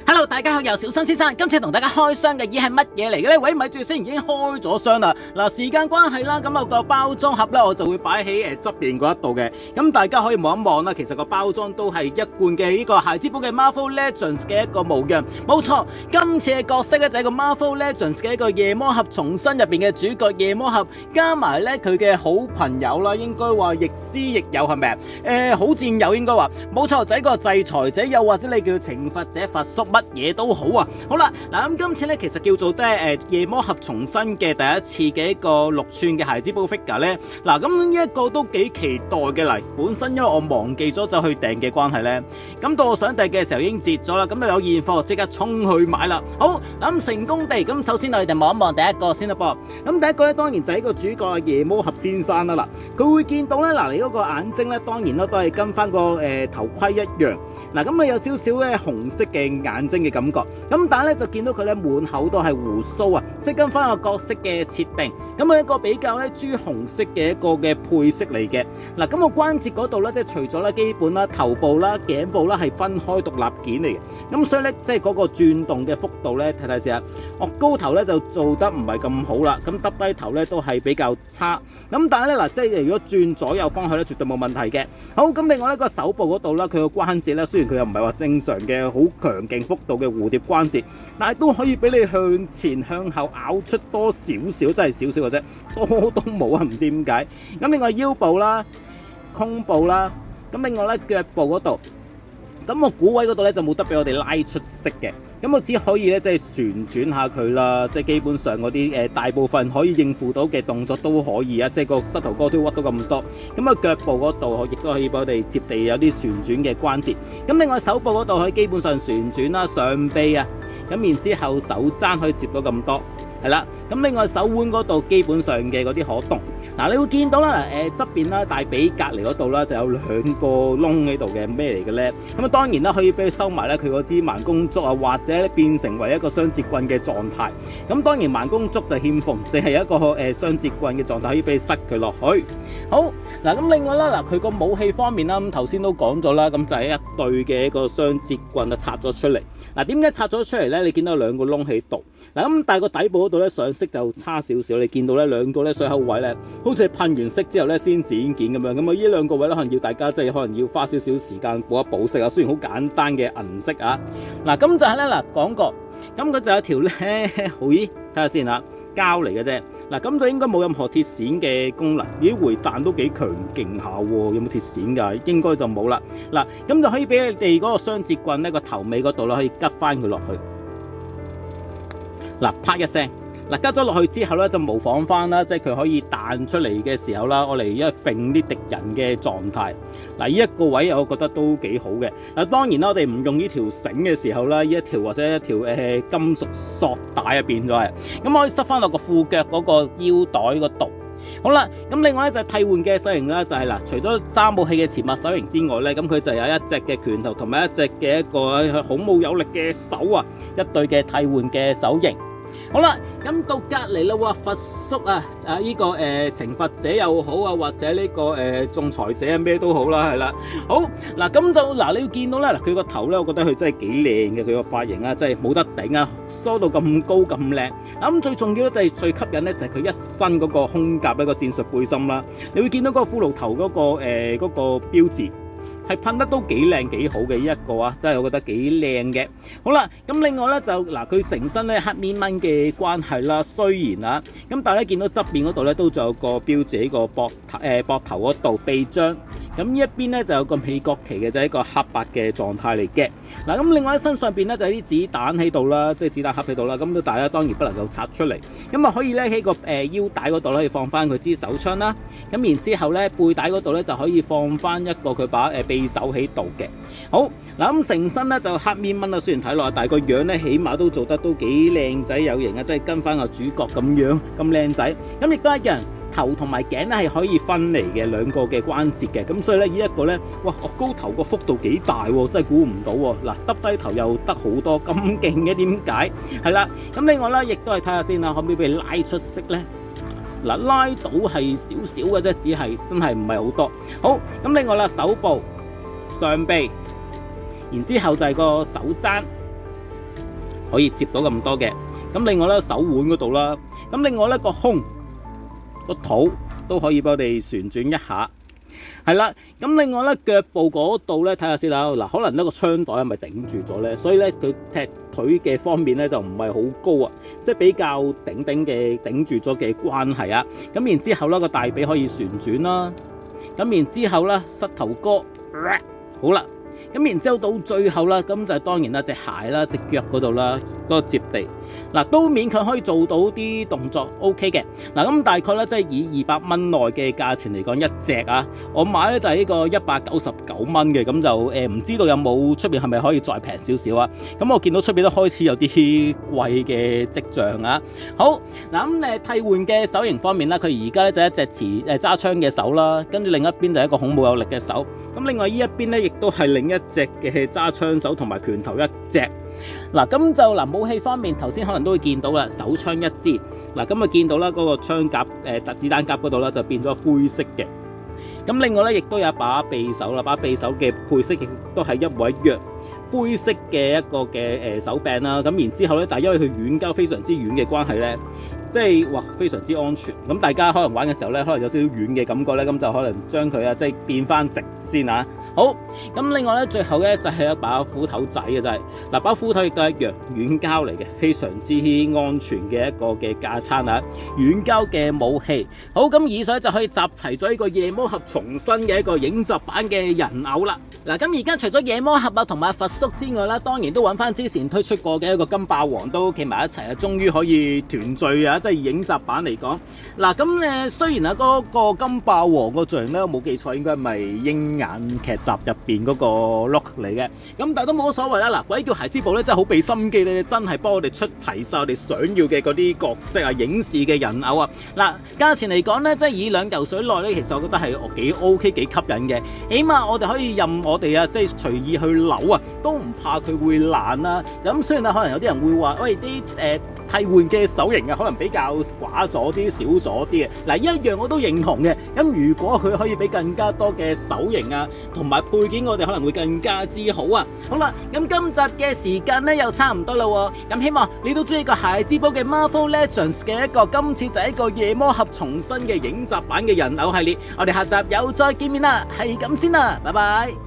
Hello， 大家好，又小新先生，今次同大家開箱嘅嘢係乜嘢嚟嘅呢？喂，咪住先，已經開咗箱啦。嗱，時間關係啦，咁個包裝盒呢，我就會擺喺側邊嗰一度嘅。咁大家可以望一望啦，其實個包裝都係一貫嘅呢個孩之寶嘅 Marvel Legends 嘅一個模樣。冇錯，今次嘅角色呢，就係個 Marvel Legends 嘅一個夜魔俠重生入邊嘅主角夜魔俠，加埋呢佢嘅好朋友啦，應該話亦師亦友係咪啊？好戰友應該話，冇錯，就係一個制裁者，又或者你叫懲罰者佛叔，乜嘢都好啊！好啦，嗱咁今次咧其實叫做夜魔俠重生嘅第一次嘅一個6寸嘅孩之寶 figure 咧，嗱咁呢一個都幾期待嘅嚟。本身因為我忘記咗就去訂嘅關係咧，咁到我想訂嘅時候已經截咗啦，咁就有現貨即刻衝去買啦。好，咁成功地咁首先我哋望一望第一個先啦噃。咁第一個咧當然就係個主角夜魔俠先生啦。嗱，佢會見到咧嗱，你嗰個眼睛咧當然都係跟翻個頭盔一樣。嗱咁有少少咧紅色嘅眼睛嘅感覺，咁但係咧就見到佢咧滿口都係鬍鬚啊，即係跟翻個角色嘅設定，咁係一個比較咧朱紅色嘅一個嘅配色嚟嘅。嗱咁個關節嗰度咧，即係除咗咧基本啦、頭部啦、頸部啦係分開獨立件嚟嘅，咁所以咧即係嗰個轉動嘅幅度咧，睇睇先啊。我高頭咧就做得唔係咁好啦，咁耷低頭咧都係比較差，咁但係咧嗱，即係如果轉左右方向咧，絕對冇問題嘅。好，咁另外咧個手部嗰度啦，佢個關節咧雖然佢又唔係話正常嘅好強勁幅度嘅蝴蝶關節，但係都可以俾你向前向後咬出多少少，真係少少嘅啫，多都冇啊，唔知點解。咁另外腰部啦、胸部啦，咁另外咧腳部嗰度，咁個股位嗰度咧就冇得俾我哋拉出色嘅，咁我只可以咧即係旋轉下佢啦，即係基本上嗰啲大部分可以應付到嘅動作都可以啊，即係個膝頭哥都屈到咁多，咁啊腳部嗰度亦都可以俾我哋接地有啲旋轉嘅關節，咁另外手部嗰度可以基本上旋轉啦，上臂啊，咁然之後手踭可以接到咁多。係啦，咁另外手腕嗰度基本上嘅嗰啲可動，嗱你會見到啦，側邊啦大髀隔離嗰度啦就有2個窿喺度嘅，咩嚟嘅咧？咁啊當然啦，可以俾佢收埋咧佢嗰支盲公竹啊，或者變成為一個雙節棍嘅狀態。咁當然盲公竹就欠奉，淨係一個雙節棍嘅狀態，可以俾佢塞佢落去。好，嗱咁另外啦，嗱佢個武器方面啦，咁頭先都講咗啦，咁就係一對嘅一個雙節棍啊拆咗出嚟。嗱點解拆咗出嚟咧？你見到2個窿喺度，嗱咁但係個底部嗰度咧上色就差少少，你見到咧2個咧水口位咧，好似係噴完色之後咧先剪件咁樣，咁啊呢2個位咧可能要大家即係可能要花少少時間補一補色啊，雖然好簡單嘅銀色啊，嗱咁就係咧嗱講過，咁佢就有條咧，睇下先啊，膠嚟嘅啫，嗱咁就應該冇任何鐵線嘅功能，咦回彈都幾強勁下喎，有冇鐵線㗎？應該就冇啦，嗱咁就可以俾你哋嗰個雙節棍咧個頭尾嗰度咧可以吉翻佢落去，嗱啪一聲。嗱，加咗落去之後咧，就模仿翻啦，即係佢可以彈出嚟嘅時候啦，我嚟因為揈啲敵人嘅狀態。嗱，呢一個位我覺得都幾好嘅。嗱，當然啦，我哋唔用呢條繩嘅時候啦，呢一條或者一條金屬索帶啊變咗係，咁可以塞翻落個褲腳嗰個腰袋嗰度。好啦，咁另外咧就係替換嘅手型啦，就係嗱，除咗3武器嘅前物手型之外咧，咁佢就有一隻嘅拳頭同埋一隻嘅一個孔武有力嘅手啊，一對嘅替換嘅手型。好啦，咁到隔離啦喎，佛叔啊，呢個懲罰者又好啊，或者呢個仲裁者啊，咩都好啦，係啦。好嗱，咁就嗱，你要見到咧，嗱佢個頭咧，我覺得佢真係幾靚嘅，佢個髮型啊，真係冇得頂啊，梳到咁高咁靚。咁最重要咧就係最吸引咧，就係佢一身嗰個胸甲一個戰術背心啦。你會見到嗰個骷髏頭嗰個嗰個標誌。係噴得都幾靚幾好嘅呢一個啊，真係我覺得幾靚嘅。好啦，咁另外咧就嗱佢成身咧黑面蚊嘅關係啦，雖然啊，咁但係咧見到側邊嗰度咧都仲有個標誌喺個膊頭嗰度臂章，咁呢一邊咧就有個美國旗嘅，就係一個黑白嘅狀態嚟嘅。嗱咁另外喺身上邊咧就有啲子彈喺度啦，即係子彈盒喺度啦，咁大家當然不能夠拆出嚟，咁啊可以咧喺個腰帶嗰度咧可以放翻佢支手槍啦，咁然之後咧背帶嗰度咧就可以放翻一個佢把匕首喺度嘅。好嗱，咁成身咧就黑面蚊啊，雖然睇落，但係個樣咧起碼都做得都幾靚仔有型啊，即係跟翻個主角咁樣咁靚仔。咁亦都一樣，頭同埋頸咧係可以分離嘅2個嘅關節嘅。咁所以咧呢一個咧，哇，我高頭個幅度幾大喎，真係估唔到喎。嗱，耷低頭又得好多咁勁嘅，點解？係啦，咁另外咧亦都係睇下先啦，可唔可以俾你拉出色咧？嗱，拉到係少少嘅啫，只係真係唔係好多。好，咁另外啦，手部、上臂，然之後就係個手踭，可以接到咁多嘅。咁另外咧手腕嗰度啦，咁另外咧個胸個肚都可以幫我哋旋轉一下。係啦，咁另外咧腳部嗰度咧睇下先啦，嗱可能呢個槍袋係咪頂住咗咧，所以咧佢踢腿嘅方面咧就唔係好高啊，即係比較頂住咗嘅關係啊。咁然之後咧個大髀可以旋轉啦，咁然之後咧膝頭哥，好啦。咁然之後到最後啦，咁就當然啦，隻鞋啦、隻腳嗰度啦，嗰個接地，嗱都勉強可以做到啲動作 OK 嘅。嗱咁大概咧，即係以200蚊內嘅價錢嚟講一隻啊，我買咧就係呢個199蚊嘅，咁就唔知道有冇出邊係咪可以再平少少啊？咁我見到出邊都開始有啲貴嘅跡象啊。好，嗱咁替換嘅手型方面啦，佢而家咧就一隻揸槍嘅手啦，跟住另一邊就係一個孔武有力嘅手，咁另外呢一邊咧亦都係另一隻嘅揸槍手同埋拳頭一隻。嗱咁就武器方面，頭先可能都會見到啦，手槍一支。嗱咁啊見到啦，嗰個槍夾子彈夾嗰度啦就變咗灰色嘅。咁另外咧亦都有一把匕首啦，把匕首嘅配色亦都係一模一樣，灰色嘅一個嘅手柄啦。咁然之後咧，但係因為佢軟膠非常之軟嘅關係咧，即係哇非常之安全。咁大家可能玩嘅時候咧，可能有少少軟嘅感覺咧，咁就可能將佢即係變翻直先啊。好，咁另外咧，最後咧就係一把斧頭仔嘅，真係嗱，把斧頭亦都係一樣軟膠嚟嘅，非常之安全嘅一個嘅架撐啊，軟膠嘅武器。好，咁以上就可以集齊咗呢個夜魔俠重新嘅一個影集版嘅人偶啦。嗱，咁而家除咗夜魔俠啊同埋佛叔之外啦，當然都揾翻之前推出過嘅一個金霸王都企埋一齊啊，終於可以團聚啊！即係影集版嚟講，嗱咁雖然嗰個金霸王個造型咧，我冇記錯應該係咪鷹眼劇集入邊嗰個 look 嚟嘅，咁但係都冇乜所謂啦。嗱，鬼叫孩之寶咧真係好俾心機咧，真係幫我哋出齊晒我哋想要嘅嗰啲角色啊、影視嘅人偶啊。嗱，價錢嚟講咧，即係以2嚿水內咧，其實我覺得係幾 OK 幾吸引嘅。起碼我哋可以任我哋啊，即係隨意去扭啊，都唔怕佢會爛啦。咁雖然可能有啲人會話，喂啲替換嘅手型啊，可能比較寡咗啲、少咗啲嘅。嗱，一樣我都認同嘅。咁如果佢可以俾更加多嘅手型啊，同埋配件，我哋可能會更加之好啊。好啦，咁今集嘅時間咧又差唔多啦喎。咁希望你都中意個孩之寶嘅 Marvel Legends 嘅一個，今次就係一個夜魔俠重新嘅影集版嘅人偶系列。我哋下集又再見面啦，係咁先啦，拜拜。